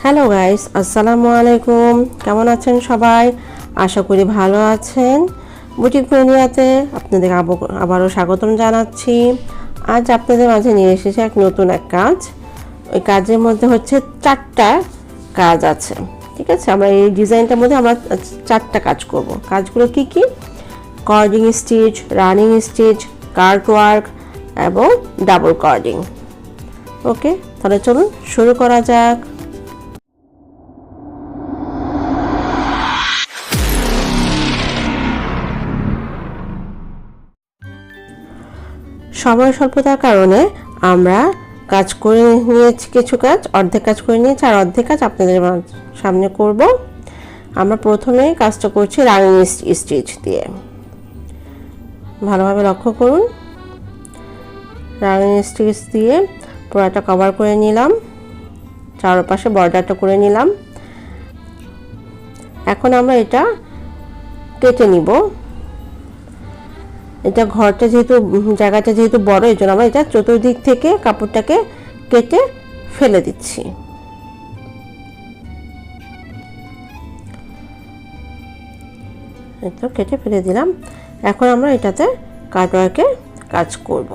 Hello guys, আসসালামু আলাইকুম। কেমন আছেন সবাই? আশা করি ভালো আছেন। বুটিক দুনিয়াতে আপনাদের আবারও স্বাগতম জানাচ্ছি। আজ আপনাদের মাঝে নিয়ে এসেছি নতুন এক কাজ। ওই কাজের মধ্যে হচ্ছে 4টা কাজ আছে। ঠিক আছে, আমরা এই ডিজাইনটার মধ্যে আমরা 4টা কাজ করব। কাজগুলো কি কি? Cording stitch, running stitch, cut work এবং ডাবল কর্ডিং। ওকে, তাহলে চলুন শুরু করা যাক। সময় স্বল্পতার কারণে আমরা কাজ করে নিয়েছি, কিছু কাজ অর্ধেক কাজ করে নিয়েছি, আর অর্ধেক কাজ আপনাদের সামনে করব। আমরা প্রথমে কাজটা করছি রানিং স্টিচ দিয়ে। ভালোভাবে লক্ষ্য করুন। রানিং স্টিচ দিয়ে পুরোটা কভার করে নিলাম, চারপাশে বর্ডারটা করে নিলাম। এখন আমরা এটা কেটে নিব। এটা ঘরটা যেহেতু জায়গাটা যেহেতু বড়, এই জন্য আমরা এটা চতুর্দিক থেকে কাপড়টাকে কেটে ফেলে দিচ্ছি। এই তো কেটে ফেলে দিলাম। এখন আমরা এটাতে কাটওয়ার্কে কাজ করব।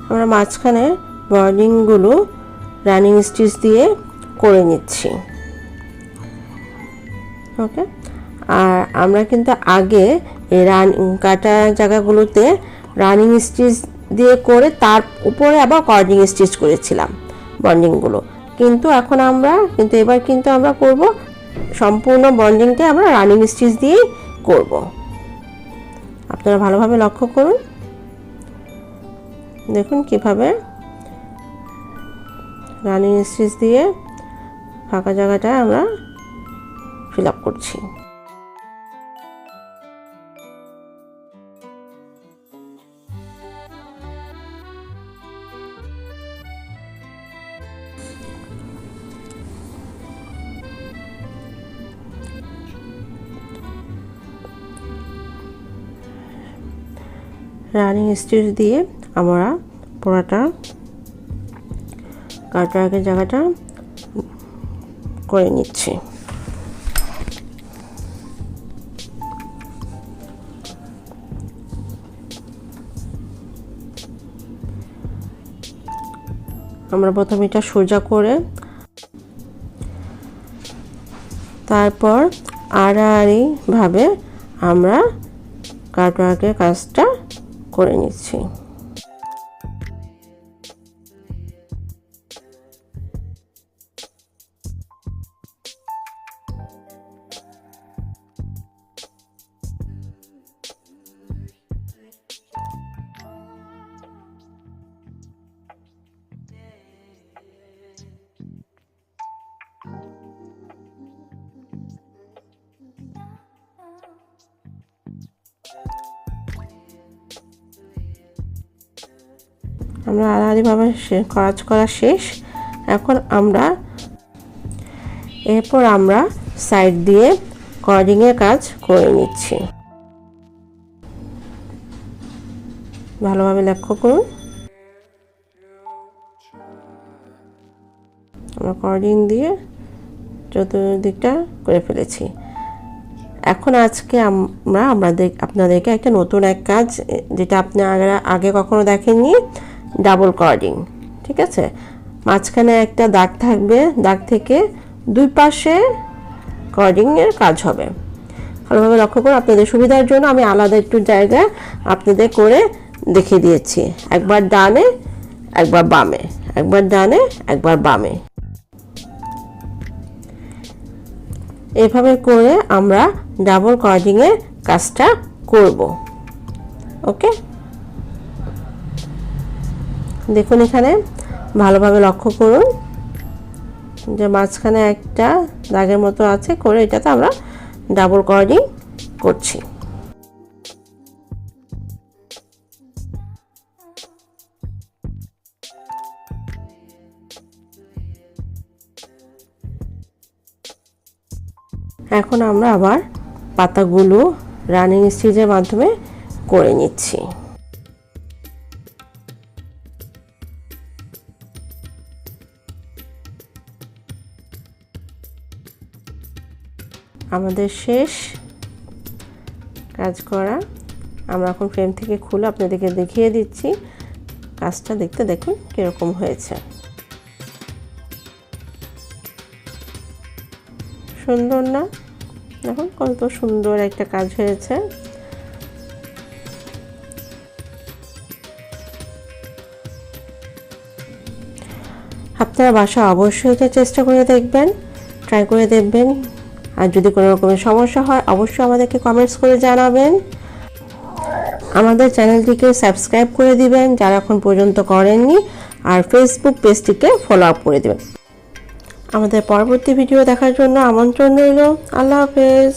আমরা মাঝখানে বর্ডিংগুলো রানিং স্টিচ দিয়ে করে নিচ্ছি। ওকে, আর আমরা কিন্তু আগে এই কাটা জায়গাগুলোতে রানিং স্টিচ দিয়ে করে তার উপরে আবার কর্ডিং স্টিচ করেছিলাম বন্ডিংগুলো, কিন্তু এখন আমরা এবার আমরা করব সম্পূর্ণ বন্ডিংটা আমরা রানিং স্টিচ দিয়েই করব। আপনারা ভালোভাবে লক্ষ্য করুন, দেখুন কিভাবে রানিং স্টিচ দিয়ে ফাঁকা জায়গাটা আমরা ফিল আপ করছি। রানিং স্টিচ দিয়ে আমরা পুরোটা কাটওয়ার্কের জায়গাটা করে নিচ্ছি। আমরা প্রথমে এটা সোজা করে তারপর আড়াআড়ি ভাবে আমরা কাটওয়ার্কের কাজটা করে নিচ্ছি। আমরা আড়াআড়িভাবে কাজ করা শেষ। এখন এরপর আমরা সাইড দিয়ে কর্ডিংয়ের কাজ করে নিচ্ছি। ভালোভাবে লক্ষ্য করুন, আমরা কর্ডিং দিয়ে চতুর্দিকটা করে ফেলেছি। এখন আজকে আমরা আপনাদেরকে একটা নতুন এক কাজ, যেটা আপনি আগে কখনো দেখেননি, ডাবল কর্ডিং। ঠিক আছে, মাঝখানে একটা দাগ থাকবে, দাগ থেকে দুই পাশে কর্ডিংয়ের কাজ হবে। ভালোভাবে লক্ষ্য করুন। আপনাদের সুবিধার জন্য আমি আলাদা একটু জায়গা আপনাদের করে দেখিয়ে দিয়েছি। একবার ডানে, একবার বামে, একবার ডানে, একবার বামে, এভাবে করে আমরা ডাবল কর্ডিংয়ের কাজটা করব। ওকে, দেখুন এখানে ভালোভাবে লক্ষ্য করুন যে মাঝখানে একটা দাগের মতো আছে করে এটাতে আমরা ডাবল কর্ডিং করছি। এখন আমরা আবার পাতাগুলো রানিং স্টিচের মাধ্যমে করে নিচ্ছি। আমাদের শেষ কাজ করা। আমরা এখন ফ্রেম থেকে খুলে আপনাদেরকে দেখিয়ে দিচ্ছি কাজটা। দেখতে দেখুন কীরকম হয়েছে, সুন্দর না? দেখুন কত সুন্দর একটা কাজ হয়েছে। আপনারা বাসায় অবশ্যই এটা চেষ্টা করে দেখবেন, ট্রাই করে দেখবেন। আর যদি কোনো রকমের সমস্যা হয় অবশ্যই আমাদেরকে কমেন্টস করে জানাবেন। আমাদের চ্যানেলটিকে সাবস্ক্রাইব করে দিবেন যারা এখন পর্যন্ত করেননি, আর ফেসবুক পেজটিকে ফলো আপ করে দেবেন। আমাদের পরবর্তী ভিডিও দেখার জন্য আমন্ত্রণ রইল। আল্লাহ হাফেজ।